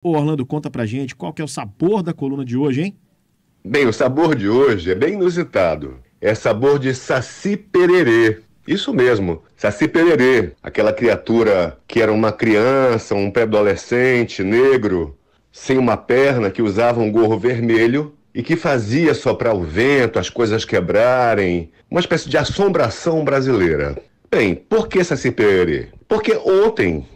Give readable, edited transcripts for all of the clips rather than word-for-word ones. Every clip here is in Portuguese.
Ô Orlando, conta pra gente qual que é o sabor da coluna de hoje, hein? Bem, o sabor de hoje é bem inusitado. É sabor de Saci Pererê. Isso mesmo, Saci Pererê, aquela criatura que era uma criança, um pré-adolescente negro, sem uma perna, que usava um gorro vermelho e que fazia soprar o vento, as coisas quebrarem, uma espécie de assombração brasileira. Bem, por que Saci Pererê? Porque ontem,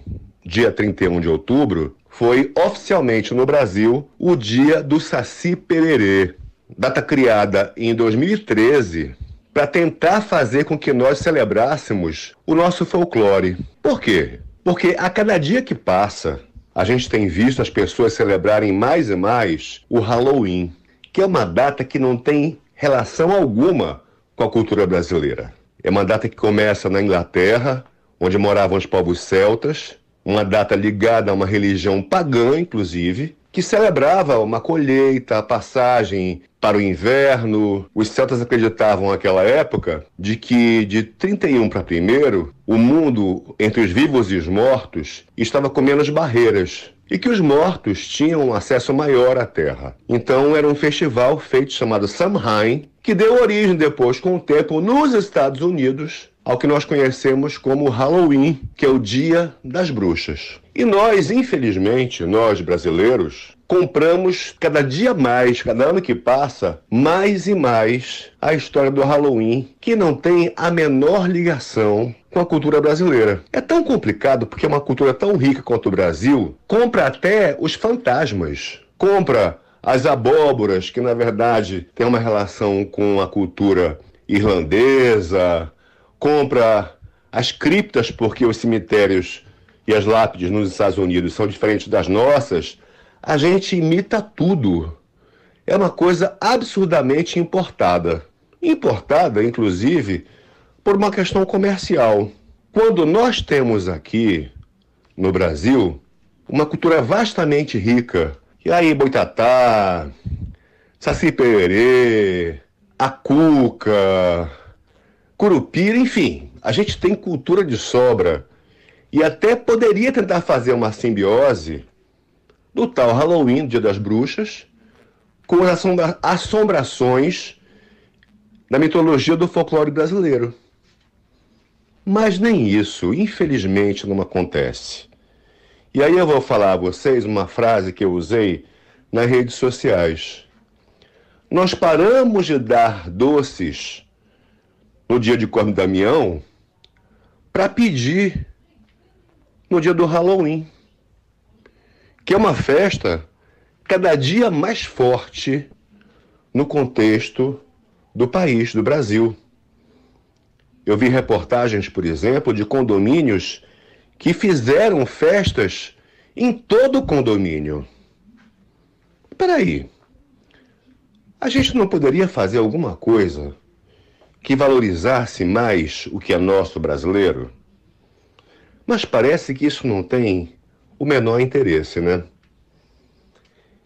dia 31 de outubro, foi oficialmente no Brasil o Dia do Saci Pererê, data criada em 2013 para tentar fazer com que nós celebrássemos o nosso folclore. Por quê? Porque a cada dia que passa, a gente tem visto as pessoas celebrarem mais e mais o Halloween, que é uma data que não tem relação alguma com a cultura brasileira. É uma data que começa na Inglaterra, onde moravam os povos celtas, uma data ligada a uma religião pagã, inclusive, que celebrava uma colheita, a passagem para o inverno. Os celtas acreditavam naquela época de que de 31 para 1º, o mundo entre os vivos e os mortos estava com menos barreiras e que os mortos tinham um acesso maior à terra. Então era um festival feito chamado Samhain, que deu origem depois, com o tempo, nos Estados Unidos, ao que nós conhecemos como Halloween, que é o Dia das Bruxas. E nós, infelizmente, nós brasileiros, compramos cada dia mais, cada ano que passa, mais e mais a história do Halloween, que não tem a menor ligação com a cultura brasileira. É tão complicado porque é uma cultura tão rica quanto o Brasil, compra até os fantasmas, compra as abóboras, que na verdade tem uma relação com a cultura irlandesa, compra as criptas porque os cemitérios e as lápides nos Estados Unidos são diferentes das nossas. A gente imita tudo. É uma coisa absurdamente importada. Importada, inclusive, por uma questão comercial. Quando nós temos aqui, no Brasil, uma cultura vastamente rica, e aí boitatá, saci pererê, a cuca, curupira, enfim, a gente tem cultura de sobra e até poderia tentar fazer uma simbiose do tal Halloween, Dia das Bruxas, com as assombrações da mitologia do folclore brasileiro. Mas nem isso, infelizmente, não acontece. E aí eu vou falar a vocês uma frase que eu usei nas redes sociais. Nós paramos de dar doces no dia de Corme Damião para pedir no dia do Halloween, que é uma festa cada dia mais forte no contexto do país, do Brasil. Eu vi reportagens, por exemplo, de condomínios que fizeram festas em todo o condomínio. Espera aí, a gente não poderia fazer alguma coisa que valorizasse mais o que é nosso brasileiro? Mas parece que isso não tem o menor interesse, né?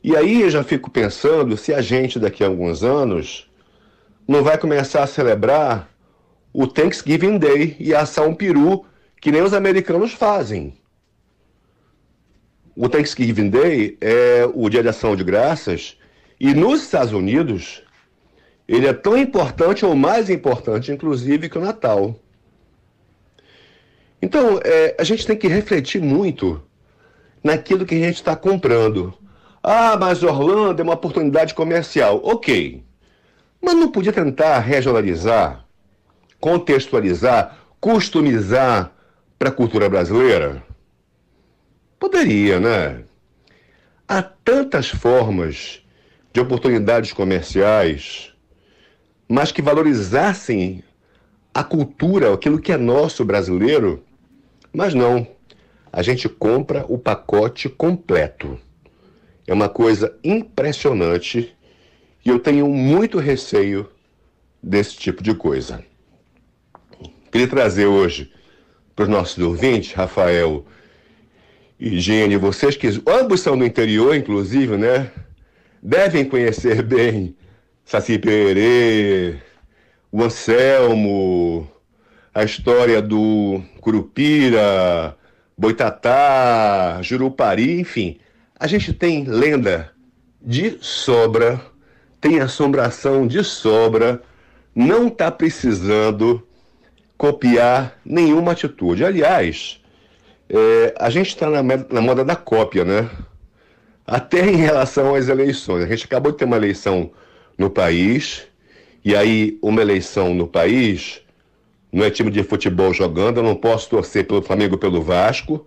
E aí eu já fico pensando se a gente daqui a alguns anos não vai começar a celebrar o Thanksgiving Day e assar um peru que nem os americanos fazem. O Thanksgiving Day é o Dia de Ação de Graças e nos Estados Unidos ele é tão importante ou mais importante, inclusive, que o Natal. Então, a gente tem que refletir muito naquilo que a gente está comprando. Ah, mas Orlando é uma oportunidade comercial. Ok, mas não podia tentar regionalizar, contextualizar, customizar para a cultura brasileira? Poderia, né? Há tantas formas de oportunidades comerciais, mas que valorizassem a cultura, aquilo que é nosso brasileiro, mas não. A gente compra o pacote completo. É uma coisa impressionante e eu tenho muito receio desse tipo de coisa. Queria trazer hoje para os nossos ouvintes, Rafael e Gene, vocês que ambos são do interior, inclusive, né? Devem conhecer bem Saci Pererê, o Anselmo, a história do Curupira, Boitatá, Jurupari, enfim. A gente tem lenda de sobra, tem assombração de sobra, não está precisando copiar nenhuma atitude. Aliás, a gente está na moda da cópia, né? Até em relação às eleições. A gente acabou de ter uma eleição no país, e aí uma eleição no país não é time de futebol jogando, eu não posso torcer pelo Flamengo ou pelo Vasco,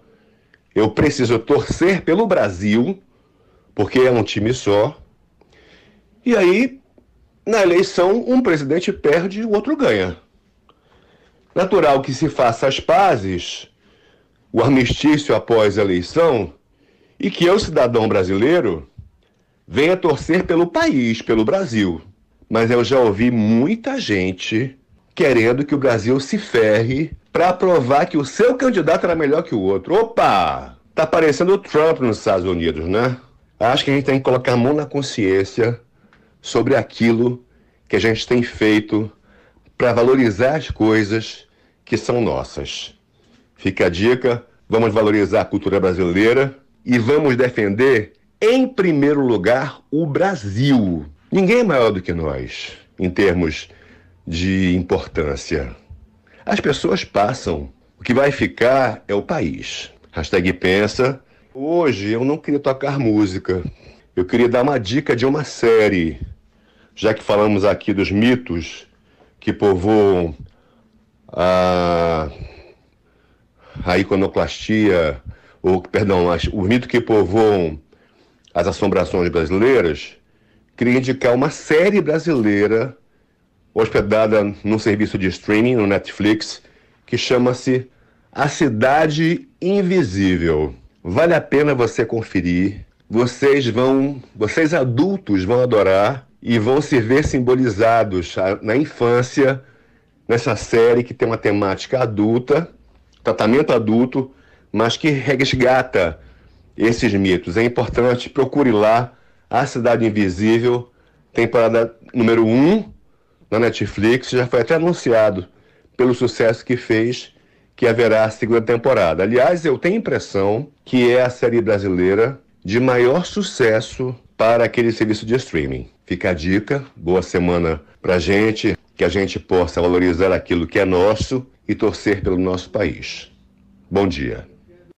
eu preciso torcer pelo Brasil, porque é um time só. E aí, na eleição, um presidente perde e o outro ganha. Natural que se faça as pazes, o armistício após a eleição, e que eu, cidadão brasileiro, venha torcer pelo país, pelo Brasil. Mas eu já ouvi muita gente querendo que o Brasil se ferre para provar que o seu candidato era melhor que o outro. Opa! Tá parecendo o Trump nos Estados Unidos, né? Acho que a gente tem que colocar a mão na consciência sobre aquilo que a gente tem feito para valorizar as coisas que são nossas. Fica a dica, vamos valorizar a cultura brasileira e vamos defender, em primeiro lugar, o Brasil. Ninguém é maior do que nós, em termos de importância. As pessoas passam, o que vai ficar é o país. #pensa. Hoje eu não queria tocar música, eu queria dar uma dica de uma série, já que falamos aqui dos mitos que povoam a iconoclastia, os mitos que povoam as assombrações brasileiras. Queria indicar uma série brasileira hospedada num serviço de streaming no Netflix que chama-se A Cidade Invisível. Vale a pena você conferir. Vocês adultos vão adorar e vão se ver simbolizados na infância nessa série que tem uma temática adulta, tratamento adulto, mas que resgata esses mitos. É importante, procure lá A Cidade Invisível, temporada número 1 na Netflix, já foi até anunciado pelo sucesso que fez, que haverá a segunda temporada. Aliás, eu tenho a impressão que é a série brasileira de maior sucesso para aquele serviço de streaming. Fica a dica, boa semana pra gente, que a gente possa valorizar aquilo que é nosso e torcer pelo nosso país. Bom dia.